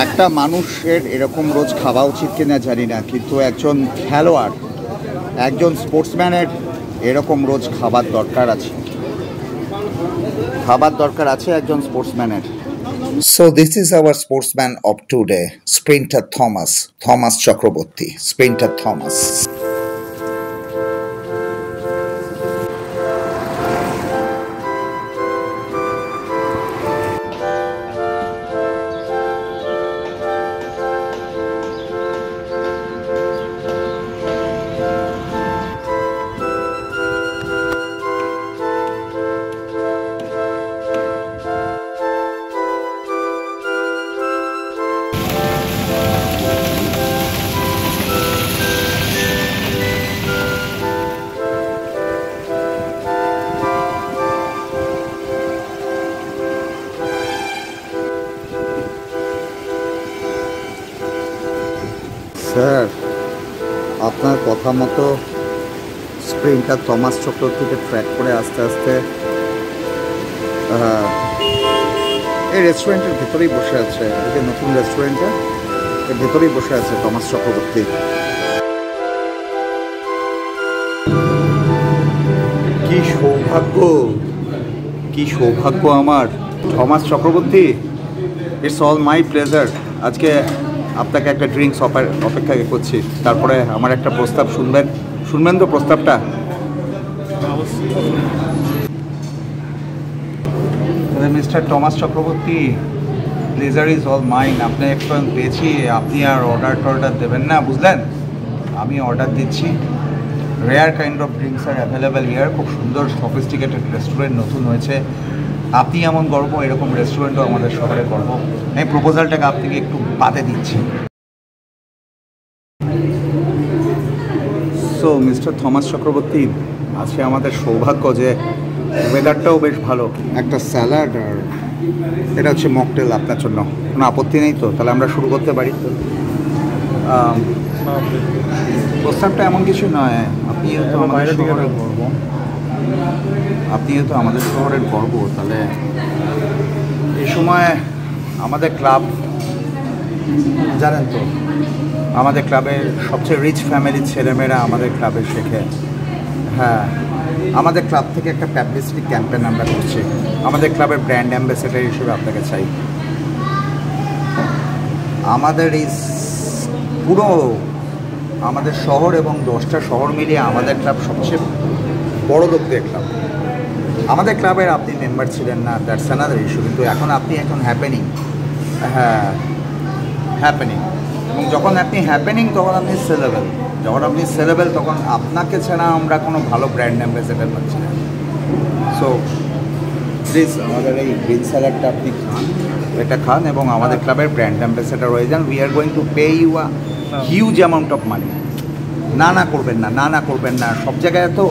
একটা মানুষের এরকম রোজ খাওয়া উচিত কিনা জানি না, কিন্তু একজন খেলোয়াড়, একজন স্পোর্টসম্যানের এরকম রোজ খাবার দরকার আছে একজন স্পোর্টসম্যানের। So this is our sportsman of today, Sprinter Thomas Chakraborty, Sprinter Thomas. Sir, আপনার কথা মতো স্প্রিন্টার থমাস চক্রবর্তীকে ট্র্যাক করে আস্তে আস্তে এই রেস্টুরেন্টের ভেতরেই বসে আছে, এই যে নতুন রেস্টুরেন্টটা, এর ভেতরেই বসে আছে থমাস চক্রবর্তী। কি সৌভাগ্য আমার Thomas Chakraborty, it's all my pleasure. আজকে আপনাকে একটা ড্রিঙ্কস অপেক্ষা করছি, তারপরে আমার একটা প্রস্তাব শুনবেন তো প্রস্তাবটা? Mister Thomas Chakraborty, pleasure is all mine. আপনি একটু পেয়েছি, আপনি আর অর্ডার দেবেন না, বুঝলেন? আমি অর্ডার দিচ্ছি। Rare kind of drinks are available here. খুব সুন্দর সফিস্টিকেটেড রেস্টুরেন্ট নতুন হয়েছে। আপনি এমন গর্ব, এরকম রেস্টুরেন্টও আমাদের শহরে গর্ব। আমি প্রপোজালটাকে আপনাকে একটু বাদে দিচ্ছি। সো মিস্টার থমাস চক্রবর্তী, আজকে আমাদের সৌভাগ্য যে ওয়েদারটাও বেশ ভালো, একটা স্যালাড আর এটা হচ্ছে মকটেল আপনার জন্য। কোনো আপত্তি নেই তো? তাহলে আমরা শুরু করতে পারি। প্রস্তাবটা এমন কিছু নয়, আপনি যেহেতু আমাদের শহরের গর্ব, আমাদের শহরের গর্ব, তাহলে এই সময় আমাদের ক্লাব, জানেন তো, আমাদের ক্লাবের সবচেয়ে রিচ ফ্যামিলির ছেলেমেয়েরা আমাদের ক্লাবে শেখে। হ্যাঁ, আমাদের ক্লাব থেকে একটা পাবলিসিটি ক্যাম্পেইন আমরা করছি। আমাদের ক্লাবের ব্র্যান্ড অ্যাম্বাসেডার হিসেবে আপনাকে চাই। আমাদের এই পুরো আমাদের শহর এবং 10টা শহর মিলিয়ে আমাদের ক্লাব সবচেয়ে বড় লোকদের ক্লাব। আমাদের ক্লাবের আপনি মেম্বার ছিলেন না, দ্যাটস অ্যানাদার ইস্যু, কিন্তু এখন আপনি হ্যাপেনিং। হ্যাঁ, হ্যাপেনিং। এবং যখন আপনি হ্যাপেনিং তখন আপনি সেলেবেল, তখন আপনাকে ছাড়া আমরা কোনো ভালো ব্র্যান্ড অ্যাম্বাসেডার পাচ্ছি না। সো প্লিজ আমাদের এই গ্রিন স্যালাডটা আপনি খান এবং আমাদের ক্লাবের ব্র্যান্ড অ্যাম্বাসেডার হয়ে যান। We are going to pay you a huge amount of money. না করবেন না। সব জায়গায় তো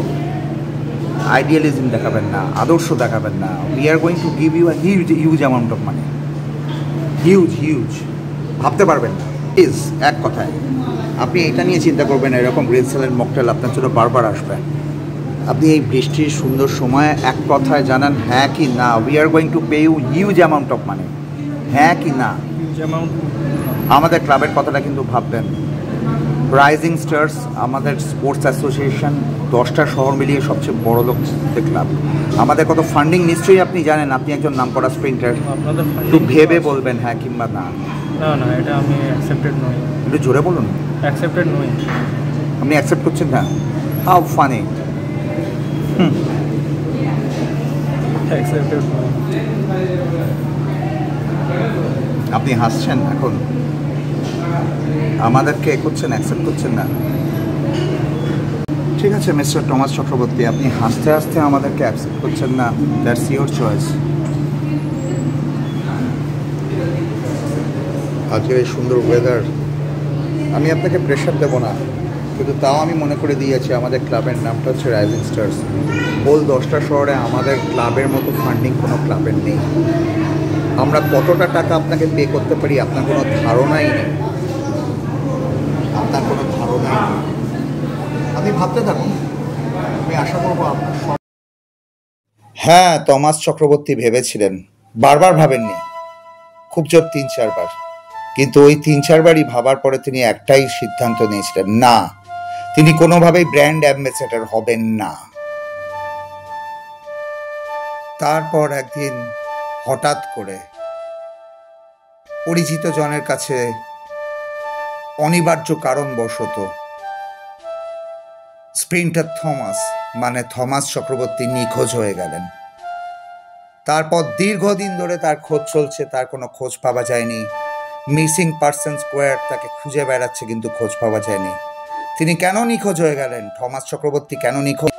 আইডিয়ালিজম দেখাবেন না, আদর্শ দেখাবেন না। We are going to give you a huge amount of money. Huge ভাবতে পারবেন না। প্লিজ, এক কথায় আপনি এটা নিয়ে চিন্তা করবেন, এরকম গ্রিন স্যালাড মকটেল আপনার জন্য বারবার আসবে। আপনি এই বৃষ্টির সুন্দর সময়ে এক কথায় জানান হ্যাঁ কি না। We are going to pay you huge amount of money. হ্যাঁ কি না? আমাদের ক্লাবের কথাটা কিন্তু ভাববেন। রাইজিং স্টার্স আমাদের স্পোর্টস অ্যাসোসিয়েশন, 10টা শহর মিলিয়ে সবচেয়ে বড় লোকদের ক্লাব। আমাদের কত ফান্ডিং নিশ্চয়ই আপনি জানেন। আপনি একজন নামকরা স্প্রিন্টার, একটু ভেবে বলবেন হ্যাঁ কিংবা না। না, এটা আমি অ্যাকসেপ্টেড নই। একটু জোরে বলুন। অ্যাকসেপ্টেড নই। আপনি অ্যাকসেপ্ট করছেন না? How funny. অ্যাকসেপ্টেড নই। আপনি হাসছেন এখন, আমাদেরকে অ্যাকসেপ্ট করছেন না। ঠিক আছে মিস্টার থমাস চক্রবর্তী, আপনি হাসতে হাসতে আমাদেরকে অ্যাকসেপ্ট করছেন না, দ্যাটস ইউর চয়েস। আজকের এই সুন্দর ওয়েদার, আমি আপনাকে প্রেশার দেবো না, কিন্তু তাও আমি মনে করে দিয়েছি আমাদের ক্লাবের নামটা হচ্ছে রাইজিং স্টার্স। হোল 10টা শহরে আমাদের ক্লাবের মতো ফান্ডিং কোনো ক্লাবের নেই। আমরা কতটা টাকা আপনাকে পে করতে পারি আপনার কোনো ধারণাই নেই। আপনি ভাবতে থাকুন, আমি আশা করবো আপনার। হ্যাঁ, থমাস চক্রবর্তী ভেবেছিলেন, বারবার ভাবেননি। খুব জোর 3-4 বার, কিন্তু ওই 3-4বারই ভাবার পরে তিনি একটাই সিদ্ধান্ত নিয়েছিলেন, না, তিনি কোনোভাবেই ব্র্যান্ড অ্যাম্বাসেডর হবেন না। তারপর একদিন হঠাৎ করে পরিচিত জনের কাছে অনিবার্য কারণবশত স্প্রিন্টার থমাস মানে থমাস চক্রবর্তী নিখোঁজ হয়ে গেলেন। তারপর দীর্ঘদিন ধরে তার খোঁজ চলছে, তার কোনো খোঁজ পাওয়া যায়নি। মিসিং পার্সন স্কোয়ার তাকে খুঁজে বেড়াচ্ছে, কিন্তু খোঁজ পাওয়া যায়নি। তিনি কেন নিখোঁজ হয়ে গেলেন, থমাস চক্রবর্তী কেন নিখোঁজ